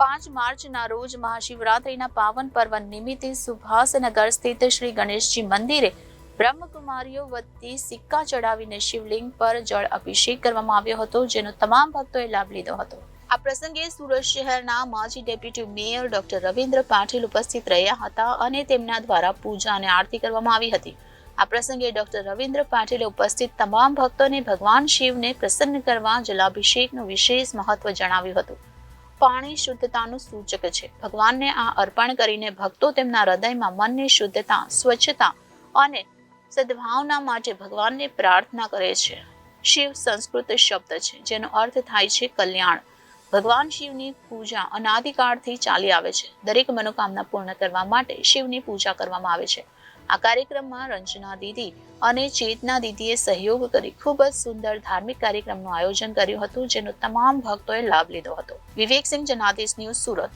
5 માર્ચના રોજ મહાશિવરાત્રિના પાવન પર્વ નિમિત્તે સુભાષનગર સ્થિત શ્રી ગણેશજી મંદિરે બ્રહ્મકુમારીઓ વતી સિક્કા ચડાવીને શિવલિંગ પર જળ અભિષેક કરવામાં આવ્યો હતો, જેનો તમામ ભક્તોએ લાભ લીધો હતો. આ પ્રસંગે સુરત શહેરના માજી deputy mayor doctor Ravindra Patil ઉપસ્થિત રહ્યા હતા અને તેમના દ્વારા પૂજા અને આરતી કરવામાં આવી હતી. આ પ્રસંગે ડોક્ટર રવિન્દ્ર પાટીલે ઉપસ્થિત તમામ ભક્તોને ભગવાન શિવને પ્રસન્ન કરવા જલાભિષેકનું વિશેષ મહત્વ જણાવ્યું હતું. પાણી શુદ્ધતાનું સૂચક છે. ભગવાનને આ અર્પણ કરીને ભક્તો તેમના હૃદયમાં મનની શુદ્ધતા, સ્વચ્છતા અને સદભાવના માટે ભગવાનને પ્રાર્થના કરે છે. શિવ સંસ્કૃત શબ્દ છે જેનો અર્થ થાય છે કલ્યાણ. ભગવાન શિવની પૂજા અનાદિકાળથી ચાલી આવે છે. દરેક મનોકામના પૂર્ણ કરવા માટે શિવની પૂજા કરવામાં આવે છે. આ કાર્યક્રમમાં રંજના દીદી અને ચેતના દીદીએ સહયોગ કરી ખૂબ જ સુંદર ધાર્મિક કાર્યક્રમનું આયોજન કર્યું હતું, જેનો તમામ ભક્તોએ લાભ લીધો હતો. વિવેક સિંહ, જનાદેશ ન્યૂઝ, સુરત.